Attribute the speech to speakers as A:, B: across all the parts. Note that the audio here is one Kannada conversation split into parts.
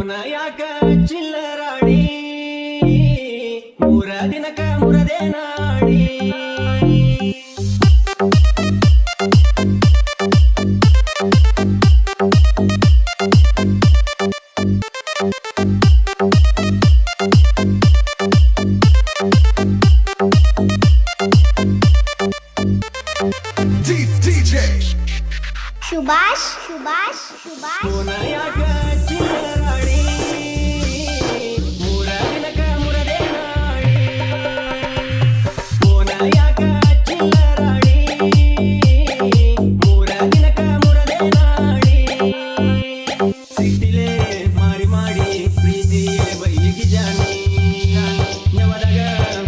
A: ಫೋನ ಯಾಕ ಚಿಲ್ಲರಾಡಿ ಮೂರ ದಿನಕ ಮುರದೆ ನಾಡಿ
B: सुभाष
A: ಫೋನ ಯಾಕ ಚಿಲ್ಲರಾಡಿ ಮೂರ ದಿನಕ ಮುರದೆ ನಾಡಿ ಫೋನ ಯಾಕ ಚಿಲ್ಲರಾಡಿ ಮೂರ ದಿನಕ ಮುರದೆ ನಾಡಿ ಸಿಟ್ಟಿಲೆ ಮಾರಿ ಮಾಡಿ ಪ್ರೀತಿ ಬೈಗಿ ಜಾನಿ ನವದಾಗ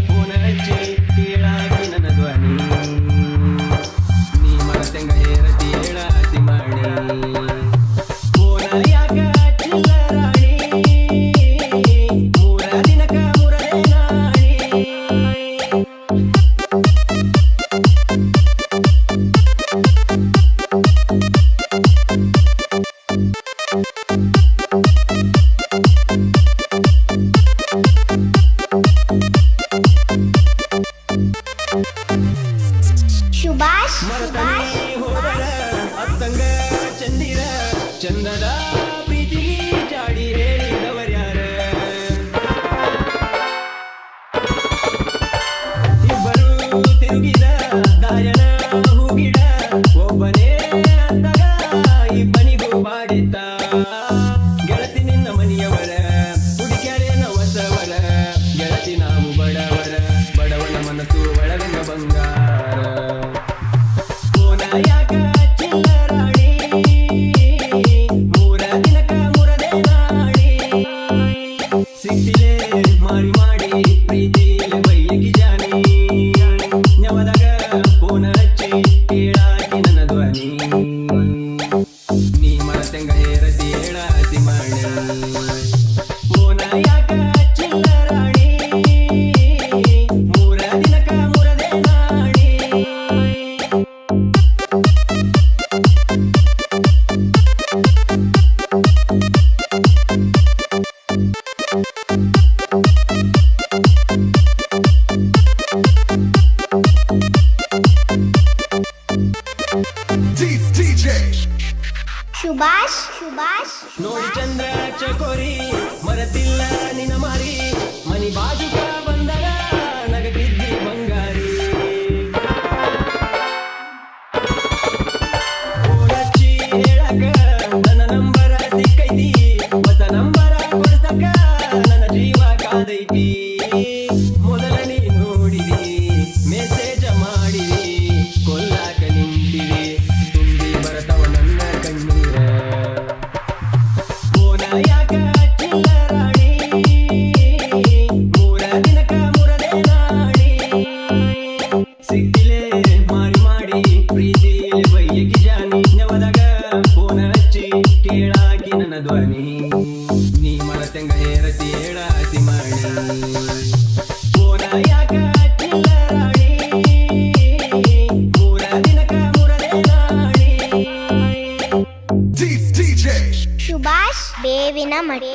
A: ಫೋನ ಹಚ್ಚಿ ಕೇಳಾಕಿ ನನ್ನ ಧ್ವನಿ ನೀ ಮರತೆಂಗ ಏರತಿ ಹೇಳಾತಿ ಮಾಡಿ ಫೋನ ಯಾಕ ಚಿಲ್ಲರಾಡಿ ಮೂರ ದಿನಕ ಮುರದೆ ನಾಡಿ
B: सुभाष
A: ಮರತನಿ ಹೋದರ ಅತ್ತಂಗ ಚಂದಿರ ಚಂದದ ಪ್ರೀತಿ ಜಾಡಿ ಹೇಳಿದವರ್ಯಾರ ಇಬ್ಬರು ತಿರುಗಿದ ದಾಯನ ಹೂಗಿಡ ಒಬ್ಬನೇ ಅಂದಾಗ ಇಬ್ಬನಿಗೂ ಬಾಡಿತ ಗೆಳತಿ ನಿನ್ನ ಮನೆಯವರ ಹುಡುಕ್ಯಾರೆ ನವಸವರ ಗೆಳತಿ ನಾವು ಬಡವರ ಬಡವನ ಮನಸ್ಸು ಒಳಗಂಗ ಬಂಗಾರ ಫೋನ ಯಾಕ ಚಿಲ್ಲರಾಡಿ ಮೂರ ದಿನಕ ಮುರದೆ ನಾಡಿ ಸಿಟ್ಟಿಲೆ ಮಾರಿ ಮಾಡಿ ಪ್ರೀತಿ ಬೈಯಗಿ ಜಾನಿ ನವದಾಗ ಫೋನ ಹಚ್ಚಿ ಕೇಳಾಕಿ ನನ್ನ ಧ್ವನಿ ನೀ ಮರತೆಂಗ ಏರತಿ ಹೇಳಾತಿ ಮಾಡಿ ಫೋನ ಯಾಕ ಚಿಲ್ಲರಾಡಿ ಮೂರ ದಿನಕ ಮುರದೆ ನಾಡಿ
B: सुभाष
A: ನೋಡಿ ಚಂದ್ರ ಚಕೋರಿ ಮರತಿಲ್ಲ ನಿನ್ನ ಮಾರಿ ಮನಿ ಬಾಜುಕ ಬಂದರ ನಗತಿದ್ದಿ ಬಂಗಾರಿ ಓಡಚ್ಚಿ ಹೇಳಕ ನನ್ನ ನಂಬರ ಸಿಕ್ಕೈತಿ ಹೊಸ ನಂಬರ ಕೊಡ್ಸಕ ನನ್ನ ಜೀವ ಕಾದೈತಿ ಮೊದಲ ನೀ ನೋಡಿದಿ ಮೆಸೇಜ ಮಾಡಿದಿ ಕೊಲ್ಲಾಕ ನಿಂತಿದಿ ತುಂಬಿ ಬರತವ ನನ್ನ ಕಣ್ಣೀರ ಫೋನ ಯಾಕ ಚಿಲ್ಲರಾಡಿ ಮೂರ ದಿನಕ ಮುರದೆ ನಾಡಿ ಸಿಟ್ಟಿಲೆ ಮಾರಿ ಮಾಡಿ ಪ್ರೀತಿಲೆ ಬೈಯಗಿ ಜಾನಿ ನವದಾಗ ಫೋನ ಹಚ್ಚಿ ಕೇಳಾಕಿ ನನ್ನ ಧ್ವನಿ ನೀ ಮರತೆಂಗ ಏರತಿ ಹೇಳಾತಿ ಮಾಡಿ ಫೋನ ಯಾಕ ಚಿಲ್ಲರಾಡಿ ಮೂರ ದಿನಕ ಮುರದೆ ನಾಡಿ
B: सुभाष ಬೇವಿನ ಮಡಿ